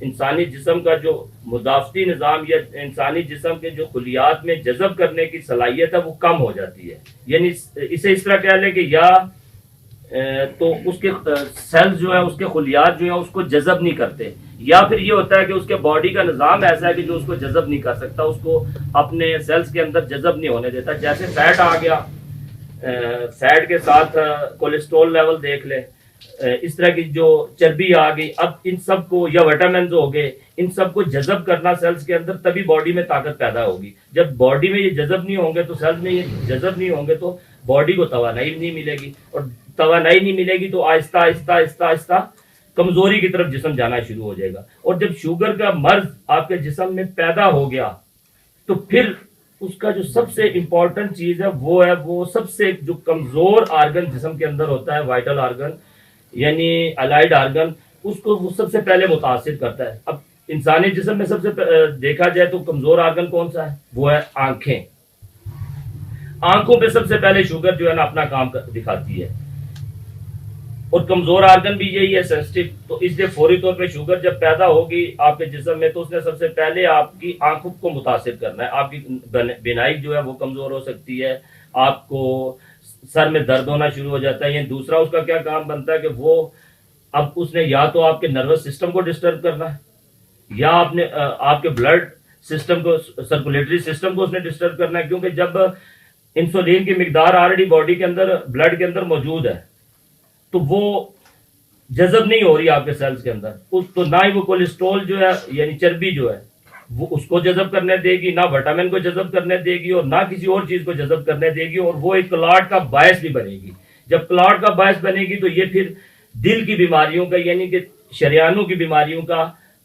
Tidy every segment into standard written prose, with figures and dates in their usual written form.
انسانی جسم کا جو مدافعتی نظام یا انسانی جسم کے جو خلیات میں جذب کرنے کی صلاحیت ہے وہ کم ہو جاتی ہے. یعنی اسے اس طرح کہہ لیں کہ یا تو اس کے سیلز جو ہیں اس کے خلیات جو ہیں اس کو جذب نہیں کرتے, یا پھر یہ ہوتا ہے کہ اس کے باڈی کا نظام ایسا ہے کہ جو اس کو جذب نہیں کر سکتا, اس کو اپنے سیلز کے اندر جذب نہیں ہونے دیتا. جیسے فیٹ آ گیا, فیٹ کے ساتھ کولیسٹرول لیول دیکھ لیں, اس طرح کی جو چربی آ گئی, اب ان سب کو یا وٹامنز ہو گئے, ان سب کو جذب کرنا سیلز کے اندر, تبھی باڈی میں طاقت پیدا ہوگی. جب باڈی میں یہ جذب نہیں ہوں گے تو سیلز میں یہ جذب نہیں ہوں گے تو باڈی کو توانائی نہیں ملے گی, اور توانائی نہیں ملے گی تو آہستہ آہستہ آہستہ آہستہ کمزوری کی طرف جسم جانا شروع ہو جائے گا. اور جب شوگر کا مرض آپ کے جسم میں پیدا ہو گیا تو پھر اس کا جو سب سے امپورٹنٹ چیز ہے وہ سب سے جو کمزور آرگن جسم کے اندر ہوتا ہے, وائٹل آرگن یعنی الائڈ آرگن, اس کو وہ سب سے پہلے متاثر کرتا ہے. اب انسانی جسم میں سب سے دیکھا جائے تو کمزور آرگن کون سا ہے, وہ ہے آنکھیں. آنکھوں پہ سب سے پہلے شوگر جو ہے نا اپنا کام دکھاتی ہے, اور کمزور آرگن بھی یہی ہے, سینسٹیو. تو اس لیے فوری طور پہ شوگر جب پیدا ہوگی آپ کے جسم میں تو اس نے سب سے پہلے آپ کی آنکھوں کو متاثر کرنا ہے. آپ کی بینائی جو ہے وہ کمزور ہو سکتی ہے, آپ کو سر میں درد ہونا شروع ہو جاتا ہے. یہ دوسرا اس کا کیا کام بنتا ہے کہ وہ اب اس نے یا تو آپ کے نروس سسٹم کو ڈسٹرب کرنا ہے, یا آپ کے بلڈ سسٹم کو, سرکولیٹری سسٹم کو اس نے ڈسٹرب کرنا ہے. کیونکہ جب انسولین کی مقدار آلریڈی باڈی کے اندر, بلڈ کے اندر موجود ہے, تو وہ جذب نہیں ہو رہی آپ کے سیلز کے اندر, تو نہ ہی وہ کولیسٹرول جو ہے یعنی چربی جو ہے وہ اس کو جذب کرنے دے گی, نہ وٹامن کو جذب کرنے دے گی, اور نہ کسی اور چیز کو جذب کرنے دے گی, اور وہ ایک کلاٹ کا باعث بھی بنے گی. جب کلاٹ کا باعث بنے گی تو یہ پھر دل کی بیماریوں کا یعنی کہ شریانوں کی بیماریوں کا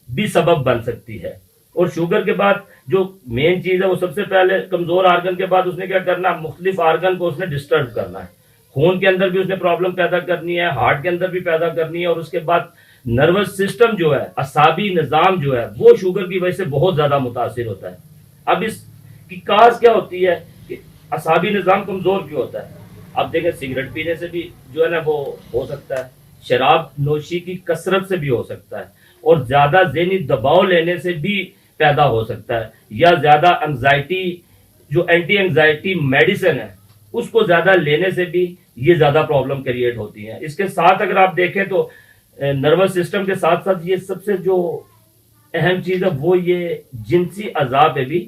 بھی سبب بن سکتی ہے. اور شوگر کے بعد جو مین چیز ہے وہ سب سے پہلے کمزور آرگن کے بعد اس نے کیا کرنا ہے, مختلف آرگن کو اس نے ڈسٹرب کرنا ہے. خون کے اندر بھی اس نے پرابلم پیدا کرنی ہے, ہارٹ کے اندر بھی پیدا کرنی ہے, اور اس کے بعد نروس سسٹم جو ہے, اعصابی نظام جو ہے وہ شوگر کی وجہ سے بہت زیادہ متاثر ہوتا ہے. اب اس کی کاز کیا ہوتی ہے کہ اعصابی نظام کمزور کیوں ہوتا ہے؟ اب دیکھیں سگریٹ پینے سے بھی جو ہے نا وہ ہو سکتا ہے, شراب نوشی کی کثرت سے بھی ہو سکتا ہے, اور زیادہ ذہنی دباؤ لینے سے بھی پیدا ہو سکتا ہے, یا زیادہ انگزائٹی جو اینٹی انگزائٹی میڈیسن ہے اس کو زیادہ لینے سے بھی یہ زیادہ پرابلم کریٹ ہوتی ہیں. اس کے ساتھ اگر آپ دیکھیں تو نروس سسٹم کے ساتھ ساتھ یہ سب سے جو اہم چیز ہے وہ یہ جنسی اعضاء پہ بھی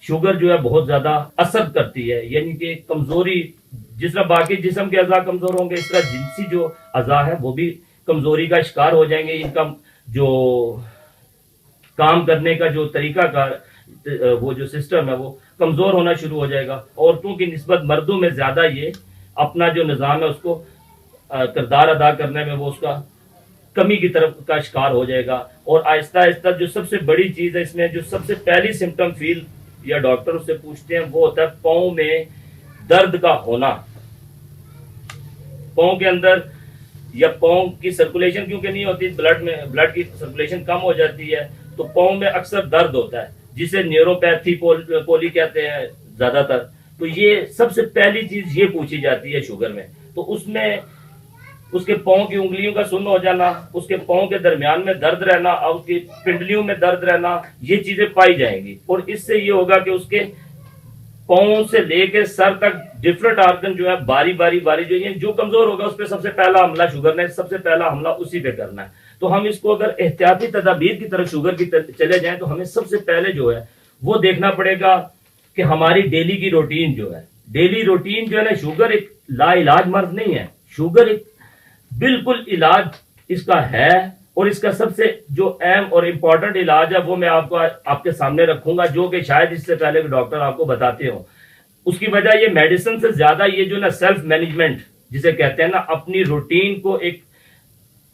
شوگر جو ہے بہت زیادہ اثر کرتی ہے. یعنی کہ کمزوری, جس طرح باقی جسم کے اعضاء کمزور ہوں گے اس طرح جنسی جو اعضاء ہے وہ بھی کمزوری کا شکار ہو جائیں گے. ان کا جو کام کرنے کا جو طریقہ کا وہ جو سسٹم ہے وہ کمزور ہونا شروع ہو جائے گا. عورتوں کی نسبت مردوں میں زیادہ یہ اپنا جو نظام ہے اس کو کردار ادا کرنے میں وہ اس کا کمی کی طرف کا شکار ہو جائے گا. اور آہستہ آہستہ جو سب سے بڑی چیز ہے اس میں جو سب سے پہلی سمٹم فیل یا ڈاکٹر اس سے پوچھتے ہیں وہ ہوتا ہے پاؤں میں درد کا ہونا. پاؤں کے اندر یا پاؤں کی سرکولیشن کیونکہ نہیں ہوتی, بلڈ کی سرکولیشن کم ہو جاتی ہے, تو پاؤں میں اکثر درد ہوتا ہے جسے نیوروپیتھی پولی کہتے ہیں زیادہ تر. تو یہ سب سے پہلی چیز یہ پوچھی جاتی ہے شوگر میں. تو اس میں اس کے پاؤں کی انگلیوں کا سن ہو جانا, اس کے پاؤں کے درمیان میں درد رہنا, اور اس کی پنڈلیوں میں درد رہنا, یہ چیزیں پائی جائیں گی. اور اس سے یہ ہوگا کہ اس کے پاؤں سے لے کے سر تک ڈفرنٹ آرگن جو ہے باری باری جو کمزور ہوگا اس پہ سب سے پہلا حملہ شوگر نے سب سے پہلا حملہ اسی پہ کرنا ہے. تو ہم اس کو اگر احتیاطی تدابیر کی طرف شوگر کی چلے جائیں تو ہمیں سب سے پہلے جو ہے وہ دیکھنا پڑے گا کہ ہماری ڈیلی کی روٹین جو ہے, ڈیلی روٹین جو ہے نا, شوگر ایک لا علاج مرض نہیں ہے, شوگر ایک بالکل علاج اس کا ہے. اور اس کا سب سے جو اہم اور امپورٹنٹ علاج ہے وہ میں آپ کے سامنے رکھوں گا, جو کہ شاید اس سے پہلے ڈاکٹر آپ کو بتاتے ہوں. اس کی وجہ یہ میڈیسن سے زیادہ یہ جو نا سیلف مینجمنٹ جسے کہتے ہیں نا, اپنی روٹین کو ایک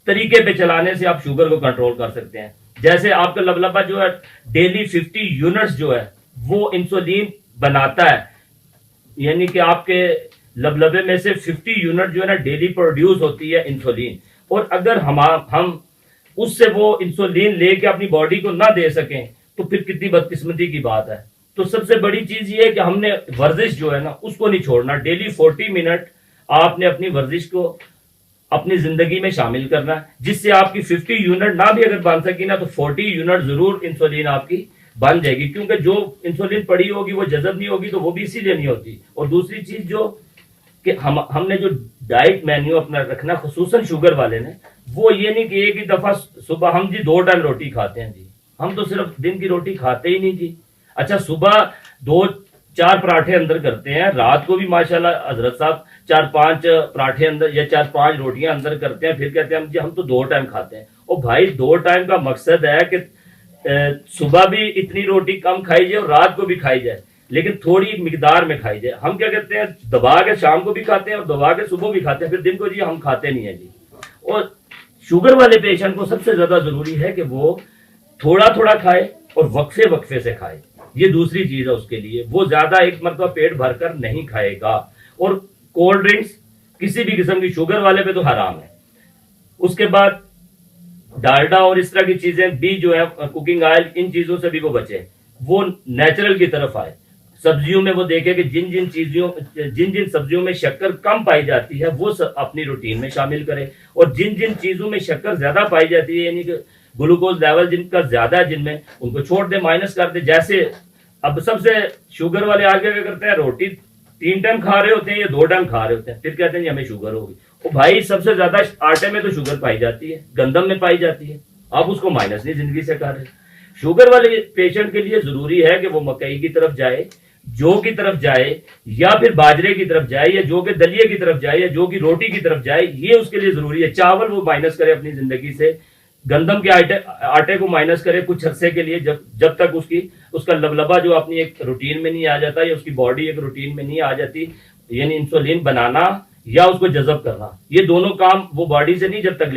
طریقے پہ چلانے سے آپ شوگر کو کنٹرول کر سکتے ہیں. جیسے آپ کا لبلبہ جو ہے ڈیلی 50 یونٹس جو ہے وہ انسولین بناتا ہے, یعنی کہ آپ کے لبلبے میں سے 50 یونٹ جو ہے نا ڈیلی پروڈیوس ہوتی ہے انسولین. اور اگر ہم اس سے وہ انسولین لے کے اپنی باڈی کو نہ دے سکیں تو پھر کتنی بدقسمتی کی بات ہے. تو سب سے بڑی چیز یہ ہے کہ ہم نے ورزش جو ہے نا اس کو نہیں چھوڑنا. ڈیلی 40 منٹ آپ نے اپنی ورزش کو اپنی زندگی میں شامل کرنا ہے، جس سے آپ کی 50 یونٹ نہ بھی اگر بن سکی نا تو 40 یونٹ ضرور انسولین آپ کی بن جائے گی، کیونکہ جو انسولین پڑی ہوگی وہ جذب نہیں ہوگی تو وہ بھی اسی لیے نہیں ہوتی. اور دوسری چیز جو کہ ہم نے جو ڈائٹ مینیو اپنا رکھنا خصوصاً شوگر والے نے، وہ یہ نہیں کہ ایک ہی دفعہ صبح ہم جی 2 ٹائم روٹی کھاتے ہیں جی، ہم تو صرف دن کی روٹی کھاتے ہی نہیں جی. اچھا صبح 2-4 پراٹھے اندر کرتے ہیں، رات کو بھی ماشاءاللہ حضرت صاحب 4-5 پراٹھے اندر یا 4-5 روٹیاں اندر کرتے ہیں، پھر کہتے ہیں جی ہم تو 2 ٹائم کھاتے ہیں. اور بھائی 2 ٹائم کا مقصد ہے کہ صبح بھی اتنی روٹی کم کھائی جائے اور رات کو بھی کھائی جائے، لیکن تھوڑی مقدار میں کھائی جائے. ہم کیا کرتے ہیں دبا کے شام کو بھی کھاتے ہیں اور دبا کے صبح بھی کھاتے ہیں، پھر دن کو جی ہم کھاتے نہیں ہیں جی. اور شوگر والے پیشنٹ کو سب سے زیادہ ضروری ہے کہ وہ تھوڑا تھوڑا کھائے اور وقفے وقفے سے کھائے. یہ دوسری چیز ہے اس کے لیے، وہ زیادہ ایک مرتبہ پیٹ بھر کر نہیں کھائے گا. اور کولڈ ڈرنکس کسی بھی قسم کی شوگر والے پہ تو حرام ہے. اس کے بعد ڈالڈا اور اس طرح کی چیزیں بھی جو ہے کوکنگ آئل، ان چیزوں سے بھی وہ بچے، وہ نیچرل کی طرف آئے. سبزیوں میں وہ دیکھے کہ جن جن سبزیوں میں شکر کم پائی جاتی ہے وہ اپنی روٹین میں شامل کرے، اور جن چیزوں میں شکر زیادہ پائی جاتی ہے یعنی کہ گلوکوز لیول جن کا زیادہ ہے جن میں، ان کو چھوڑ دے، مائنس کر دے. جیسے اب سب سے شوگر والے آگے کیا کرتے ہیں، روٹی 3 ٹائم کھا رہے ہوتے ہیں یا 2 ٹائم کھا رہے ہوتے ہیں، پھر کہتے ہیں ہمیں شوگر ہوگی. وہ بھائی سب سے زیادہ آٹے میں تو شوگر پائی جاتی ہے، گندم میں پائی جاتی ہے، آپ اس کو مائنس نہیں زندگی سے کر رہے. شوگر والے پیشنٹ کے لیے ضروری ہے کہ وہ مکئی کی طرف جائے، جو کی طرف جائے، یا پھر باجرے کی طرف جائے، یا جو کے دلیے کی طرف جائے، یا جو کی روٹی کی طرف جائے. یہ اس کے لیے ضروری ہے. چاول وہ مائنس کرے اپنی زندگی سے، گندم کے آٹے کو مائنس کرے کچھ عرصے کے لیے، جب تک اس کا لبلبا جو اپنی ایک روٹین میں نہیں آ جاتا، یا اس کی باڈی ایک روٹین میں نہیں آ جاتی، یعنی انسولین بنانا یا اس کو جذب کرنا، یہ دونوں کام وہ باڈی سے نہیں جب تک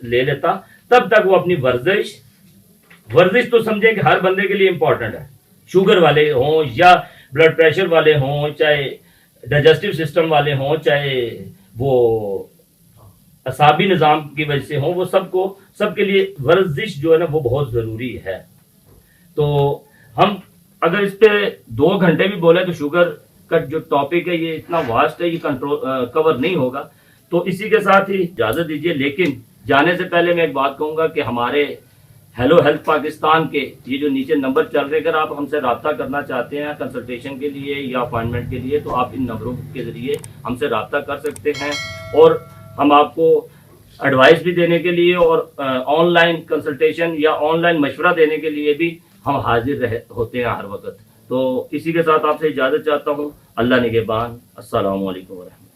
لے لیتا، تب تک وہ اپنی ورزش تو سمجھیں کہ ہر بندے کے لیے امپورٹنٹ ہے، شوگر والے ہوں یا بلڈ پریشر والے ہوں، چاہے ڈائجسٹو سسٹم والے ہوں، چاہے وہ اعصابی نظام کی وجہ سے ہوں، وہ سب کے لیے ورزش جو ہے نا وہ بہت ضروری ہے. تو ہم اگر اس پہ 2 گھنٹے بھی بولے تو شوگر کا جو ٹاپک ہے یہ اتنا واسٹ ہے، یہ کور نہیں ہوگا. تو اسی کے ساتھ ہی اجازت دیجیے، لیکن جانے سے پہلے میں ایک بات کہوں گا کہ ہمارے ہیلو ہیلتھ پاکستان کے یہ جو نیچے نمبر چل رہے، اگر آپ ہم سے رابطہ کرنا چاہتے ہیں کنسلٹیشن کے لیے یا اپائنٹمنٹ کے لیے، تو آپ ان نمبروں کے ذریعے ہم سے رابطہ کر سکتے ہیں، اور ہم آپ کو ایڈوائس بھی دینے کے لیے اور آن لائن کنسلٹیشن یا آن لائن مشورہ دینے کے لیے بھی ہم حاضر ہوتے ہیں ہر وقت. تو اسی کے ساتھ آپ سے اجازت چاہتا ہوں. اللہ نگہبان. السلام علیکم ورحمۃ اللہ.